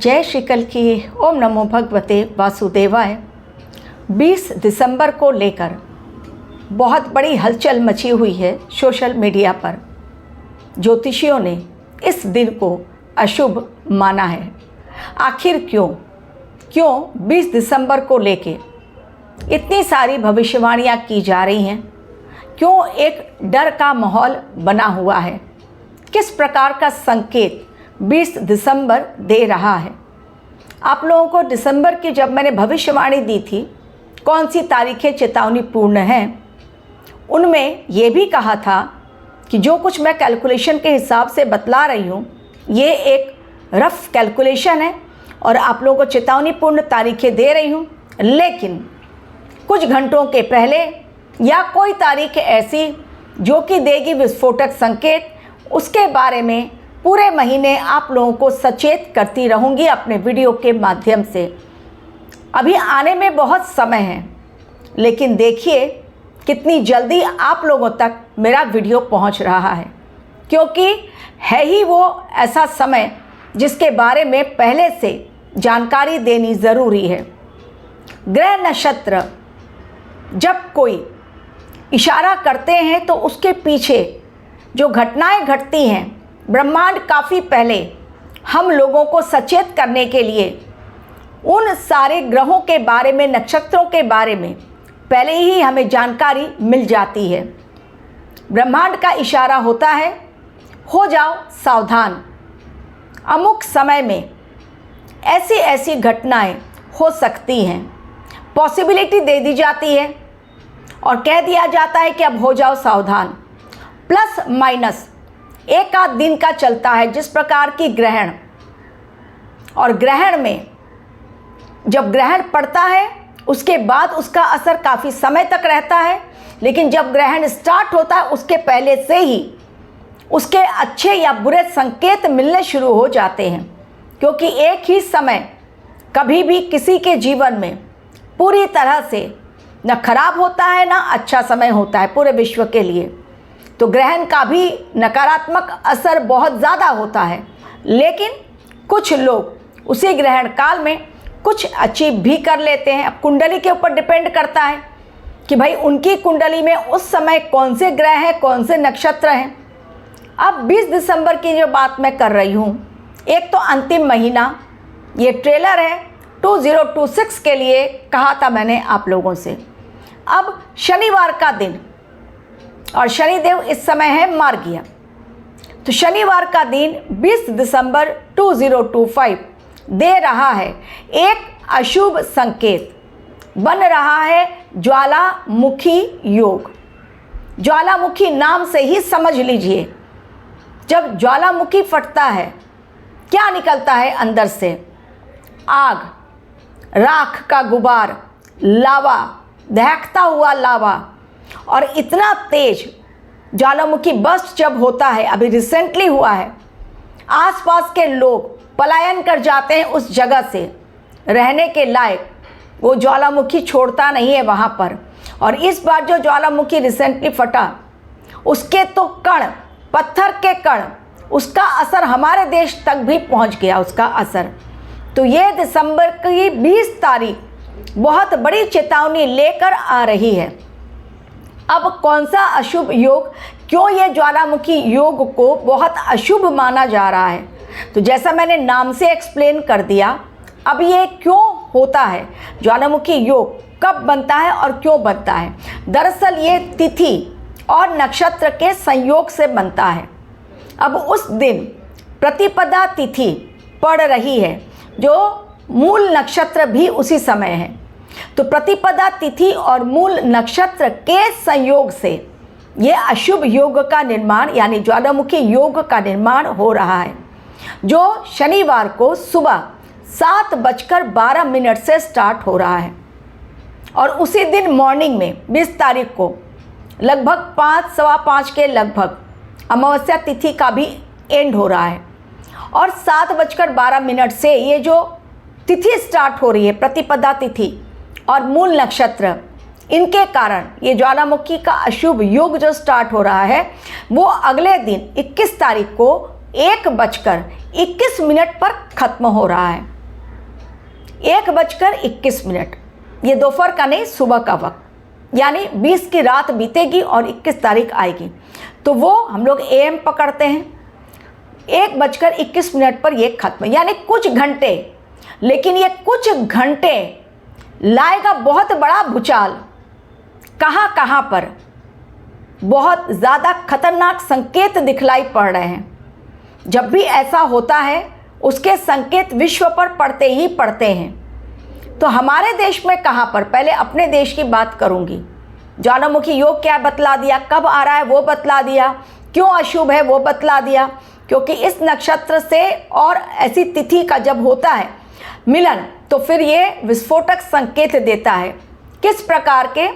जय श्री कल की ओम नमो भगवते वासुदेवाय। 20 दिसंबर को लेकर बहुत बड़ी हलचल मची हुई है सोशल मीडिया पर। ज्योतिषियों ने इस दिन को अशुभ माना है। आखिर क्यों 20 दिसंबर को लेके इतनी सारी भविष्यवाणियाँ की जा रही हैं? क्यों एक डर का माहौल बना हुआ है? किस प्रकार का संकेत 20 दिसंबर दे रहा है? आप लोगों को दिसंबर की जब मैंने भविष्यवाणी दी थी, कौन सी तारीखें चेतावनीपूर्ण हैं, उनमें ये भी कहा था कि जो कुछ मैं कैलकुलेशन के हिसाब से बतला रही हूँ, ये एक रफ कैलकुलेशन है और आप लोगों को चेतावनीपूर्ण तारीखें दे रही हूँ। लेकिन कुछ घंटों के पहले या कोई तारीख ऐसी जो कि देगी विस्फोटक संकेत, उसके बारे में पूरे महीने आप लोगों को सचेत करती रहूँगी अपने वीडियो के माध्यम से। अभी आने में बहुत समय है, लेकिन देखिए कितनी जल्दी आप लोगों तक मेरा वीडियो पहुंच रहा है, क्योंकि है ही वो ऐसा समय जिसके बारे में पहले से जानकारी देनी ज़रूरी है। ग्रह नक्षत्र जब कोई इशारा करते हैं तो उसके पीछे जो घटनाएं घटती हैं, ब्रह्मांड काफ़ी पहले हम लोगों को सचेत करने के लिए उन सारे ग्रहों के बारे में, नक्षत्रों के बारे में पहले ही हमें जानकारी मिल जाती है। ब्रह्मांड का इशारा होता है, हो जाओ सावधान, अमुक समय में ऐसी ऐसी घटनाएं हो सकती हैं। पॉसिबिलिटी दे दी जाती है और कह दिया जाता है कि अब हो जाओ सावधान। प्लस माइनस एक आध दिन का चलता है, जिस प्रकार की ग्रहण, और ग्रहण में जब ग्रहण पड़ता है उसके बाद उसका असर काफ़ी समय तक रहता है, लेकिन जब ग्रहण स्टार्ट होता है उसके पहले से ही उसके अच्छे या बुरे संकेत मिलने शुरू हो जाते हैं। क्योंकि एक ही समय कभी भी किसी के जीवन में पूरी तरह से न खराब होता है ना अच्छा समय होता है पूरे विश्व के लिए। तो ग्रहण का भी नकारात्मक असर बहुत ज़्यादा होता है, लेकिन कुछ लोग उसी ग्रहण काल में कुछ अचीव भी कर लेते हैं। अब कुंडली के ऊपर डिपेंड करता है कि भाई उनकी कुंडली में उस समय कौन से ग्रह हैं, कौन से नक्षत्र हैं। अब 20 दिसंबर की जो बात मैं कर रही हूँ, एक तो अंतिम महीना, ये ट्रेलर है 2026 के लिए कहा था मैंने आप लोगों से। अब शनिवार का दिन, और शनिदेव इस समय है मार्गीय, तो शनिवार का दिन 20 दिसंबर 2025 दे रहा है एक अशुभ संकेत। बन रहा है ज्वालामुखी योग। ज्वालामुखी नाम से ही समझ लीजिए, जब ज्वालामुखी फटता है क्या निकलता है अंदर से? आग, राख का गुबार, लावा, दहकता हुआ लावा। और इतना तेज ज्वालामुखी बस्ट जब होता है, अभी रिसेंटली हुआ है, आसपास के लोग पलायन कर जाते हैं उस जगह से, रहने के लायक वो ज्वालामुखी छोड़ता नहीं है वहाँ पर। और इस बार जो ज्वालामुखी रिसेंटली फटा, उसके तो कण, पत्थर के कण, उसका असर हमारे देश तक भी पहुँच गया, उसका असर। तो ये दिसंबर की 20 तारीख बहुत बड़ी चेतावनी लेकर आ रही है। अब कौन सा अशुभ योग, क्यों ये ज्वालामुखी योग को बहुत अशुभ माना जा रहा है? तो जैसा मैंने नाम से एक्सप्लेन कर दिया, अब ये क्यों होता है, ज्वालामुखी योग कब बनता है और क्यों बनता है? दरअसल ये तिथि और नक्षत्र के संयोग से बनता है। अब उस दिन प्रतिपदा तिथि पड़ रही है, जो मूल नक्षत्र भी उसी समय है। तो प्रतिपदा तिथि और मूल नक्षत्र के संयोग से ये अशुभ योग का निर्माण, यानी ज्वालामुखी योग का निर्माण हो रहा है, जो शनिवार को सुबह 7:12 से स्टार्ट हो रहा है। और उसी दिन मॉर्निंग में 20 तारीख को लगभग 5, सवा 5 के लगभग अमावस्या तिथि का भी एंड हो रहा है। और 7:12 से ये जो तिथि स्टार्ट हो रही है, प्रतिपदा तिथि और मूल नक्षत्र, इनके कारण ये ज्वालामुखी का अशुभ योग जो स्टार्ट हो रहा है, वो अगले दिन 21 तारीख को 1:21 पर खत्म हो रहा है। 1:21, ये दोपहर का नहीं, सुबह का वक्त, यानी 20 की रात बीतेगी और 21 तारीख आएगी, तो वो हम लोग AM पकड़ते हैं। 1:21 पर ये खत्म, यानी कुछ घंटे, लेकिन ये कुछ घंटे लाएगा बहुत बड़ा भूचाल। कहाँ कहाँ पर बहुत ज़्यादा खतरनाक संकेत दिखलाई पड़ रहे हैं। जब भी ऐसा होता है उसके संकेत विश्व पर पड़ते ही पड़ते हैं। तो हमारे देश में कहाँ पर, पहले अपने देश की बात करूँगी। ज्वालामुखी योग क्या बतला दिया, कब आ रहा है वो बतला दिया, क्यों अशुभ है वो बतला दिया, क्योंकि इस नक्षत्र से और ऐसी तिथि का जब होता है मिलन, तो फिर ये विस्फोटक संकेत देता है। किस प्रकार के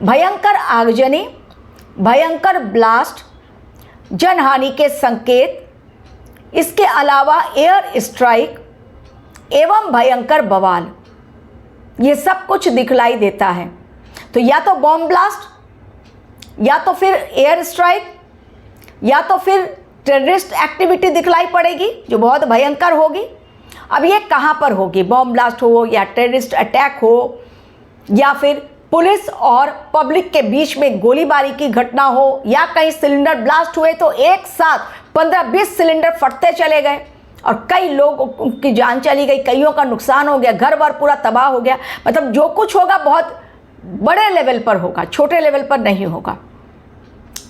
भयंकर आगजनी, भयंकर ब्लास्ट, जनहानि के संकेत, इसके अलावा एयर स्ट्राइक एवं भयंकर बवाल, ये सब कुछ दिखलाई देता है। तो या तो बॉम्ब ब्लास्ट, या तो फिर एयर स्ट्राइक, या तो फिर टेररिस्ट एक्टिविटी दिखलाई पड़ेगी जो बहुत भयंकर होगी। अब ये कहाँ पर होगी, बॉम्ब ब्लास्ट हो या टेररिस्ट अटैक हो या फिर पुलिस और पब्लिक के बीच में गोलीबारी की घटना हो, या कहीं सिलेंडर ब्लास्ट हुए तो एक साथ 15-20 सिलेंडर फटते चले गए और कई लोगों की जान चली गई, कईयों का नुकसान हो गया, घर बार पूरा तबाह हो गया। मतलब जो कुछ होगा बहुत बड़े लेवल पर होगा, छोटे लेवल पर नहीं होगा।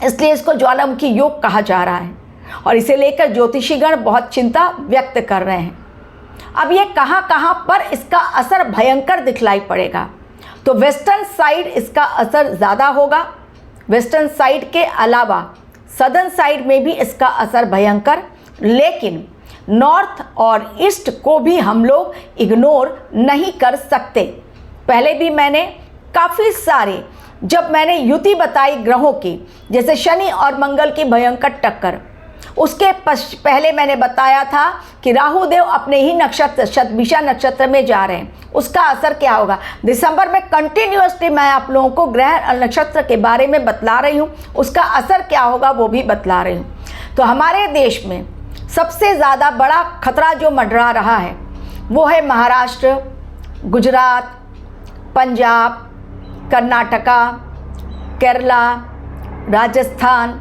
इसलिए इसको ज्वालामुखी योग कहा जा रहा है और इसे लेकर ज्योतिषीगण बहुत चिंता व्यक्त कर रहे हैं। अब ये कहाँ कहाँ पर इसका असर भयंकर दिखलाई पड़ेगा, तो वेस्टर्न साइड इसका असर ज़्यादा होगा। वेस्टर्न साइड के अलावा सदर्न साइड में भी इसका असर भयंकर, लेकिन नॉर्थ और ईस्ट को भी हम लोग इग्नोर नहीं कर सकते। पहले भी मैंने काफ़ी सारे, जब मैंने युति बताई ग्रहों की, जैसे शनि और मंगल की भयंकर टक्कर, उसके पहले मैंने बताया था कि राहु देव अपने ही नक्षत्र शतभिषा नक्षत्र में जा रहे हैं, उसका असर क्या होगा। दिसंबर में कंटिन्यूअसली मैं आप लोगों को ग्रह नक्षत्र के बारे में बतला रही हूँ, उसका असर क्या होगा वो भी बतला रही हूँ। तो हमारे देश में सबसे ज़्यादा बड़ा खतरा जो मंडरा रहा है वो है महाराष्ट्र, गुजरात, पंजाब, कर्नाटका, केरला, राजस्थान,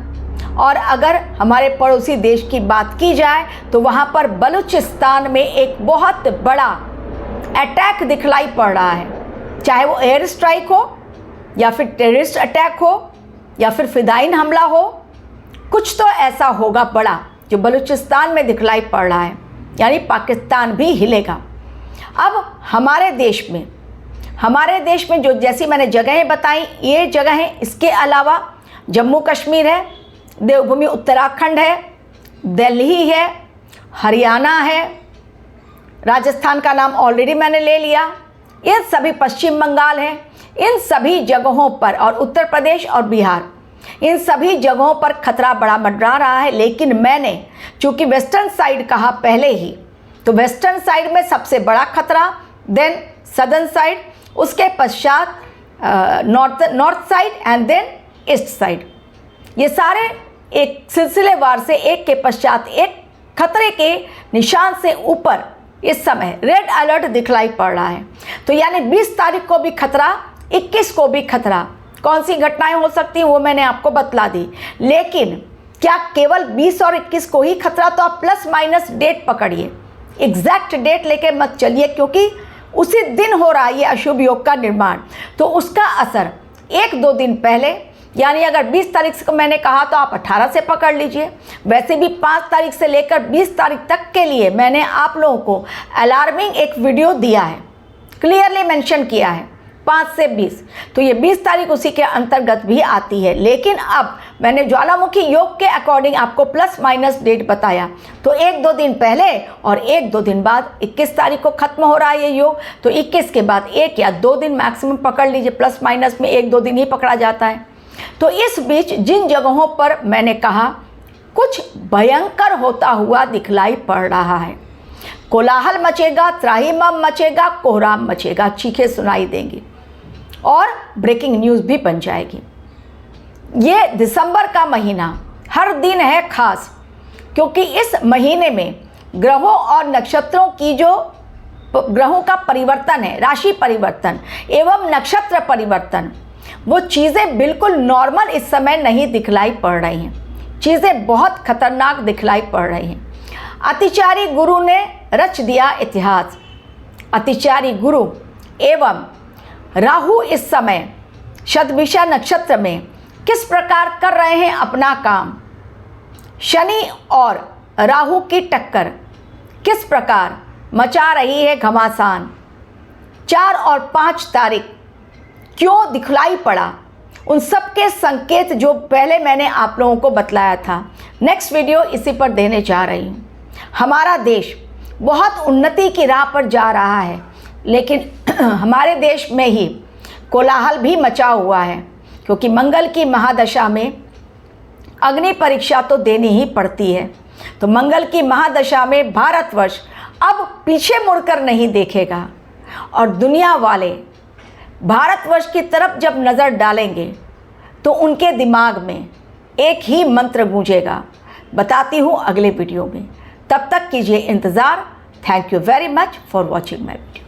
और अगर हमारे पड़ोसी देश की बात की जाए तो वहाँ पर बलूचिस्तान में एक बहुत बड़ा अटैक दिखलाई पड़ रहा है। चाहे वो एयर स्ट्राइक हो या फिर टेररिस्ट अटैक हो या फिर फिदाइन हमला हो, कुछ तो ऐसा होगा बड़ा जो बलूचिस्तान में दिखलाई पड़ रहा है, यानी पाकिस्तान भी हिलेगा। अब हमारे देश में जो जैसी मैंने जगहें बताई, ये जगहें, इसके अलावा जम्मू कश्मीर है, देवभूमि उत्तराखंड है, दिल्ली है, हरियाणा है, राजस्थान का नाम ऑलरेडी मैंने ले लिया, ये सभी, पश्चिम बंगाल है, इन सभी जगहों पर, और उत्तर प्रदेश और बिहार, इन सभी जगहों पर खतरा बड़ा मंडरा रहा है। लेकिन मैंने चूँकि वेस्टर्न साइड कहा पहले ही, तो वेस्टर्न साइड में सबसे बड़ा खतरा, देन सदर्न साइड, उसके पश्चात north side and then east side. ये सारे एक सिलसिलेवार से एक के पश्चात एक खतरे के निशान से ऊपर इस समय रेड अलर्ट दिखलाई पड़ रहा है। तो यानी 20 तारीख को भी खतरा, 21 को भी खतरा। कौन सी घटनाएं हो सकती हैं वो मैंने आपको बतला दी, लेकिन क्या केवल 20 और 21 को ही खतरा, तो आप प्लस माइनस डेट पकड़िए, एग्जैक्ट डेट लेके मत चलिए, क्योंकि उसी दिन हो रहा है ये अशुभ योग का निर्माण। तो उसका असर 1-2 दिन पहले, यानी अगर 20 तारीख से मैंने कहा तो आप 18 से पकड़ लीजिए। वैसे भी 5 तारीख से लेकर 20 तारीख तक के लिए मैंने आप लोगों को अलार्मिंग एक वीडियो दिया है, क्लियरली मेंशन किया है 5 से 20, तो ये 20 तारीख उसी के अंतर्गत भी आती है। लेकिन अब मैंने ज्वालामुखी योग के अकॉर्डिंग आपको प्लस माइनस डेट बताया, तो 1-2 दिन पहले और 1-2 दिन बाद 21 तारीख को खत्म हो रहा है ये योग, तो 21 के बाद 1 या 2 दिन मैक्सिमम पकड़ लीजिए, प्लस माइनस में 1-2 दिन ही पकड़ा जाता है। तो इस बीच जिन जगहों पर मैंने कहा कुछ भयंकर होता हुआ दिखलाई पड़ रहा है, कोलाहल मचेगा, त्राहिमाम मचेगा, कोहराम मचेगा, चीखें सुनाई देंगी और ब्रेकिंग न्यूज़ भी बन जाएगी। ये दिसंबर का महीना हर दिन है खास, क्योंकि इस महीने में ग्रहों और नक्षत्रों की जो ग्रहों का परिवर्तन है, राशि परिवर्तन एवं नक्षत्र परिवर्तन, वो चीज़ें बिल्कुल नॉर्मल इस समय नहीं दिखलाई पड़ रही हैं। चीज़ें बहुत खतरनाक दिखलाई पड़ रही हैं। अतिचारी गुरु ने रच दिया इतिहास। अतिचारी गुरु एवं राहु इस समय शतभिषा नक्षत्र में किस प्रकार कर रहे हैं अपना काम। शनि और राहु की टक्कर किस प्रकार मचा रही है घमासान। 4 और 5 तारीख क्यों दिखलाई पड़ा, उन सब के संकेत जो पहले मैंने आप लोगों को बतलाया था, नेक्स्ट वीडियो इसी पर देने जा रही हूँ। हमारा देश बहुत उन्नति की राह पर जा रहा है, लेकिन हमारे देश में ही कोलाहल भी मचा हुआ है, क्योंकि मंगल की महादशा में अग्नि परीक्षा तो देनी ही पड़ती है। तो मंगल की महादशा में भारतवर्ष अब पीछे मुड़कर नहीं देखेगा और दुनिया वाले भारतवर्ष की तरफ जब नज़र डालेंगे तो उनके दिमाग में एक ही मंत्र गूंजेगा। बताती हूँ अगले वीडियो में। तब तक कीजिए इंतज़ार। Thank you very much for watching my video.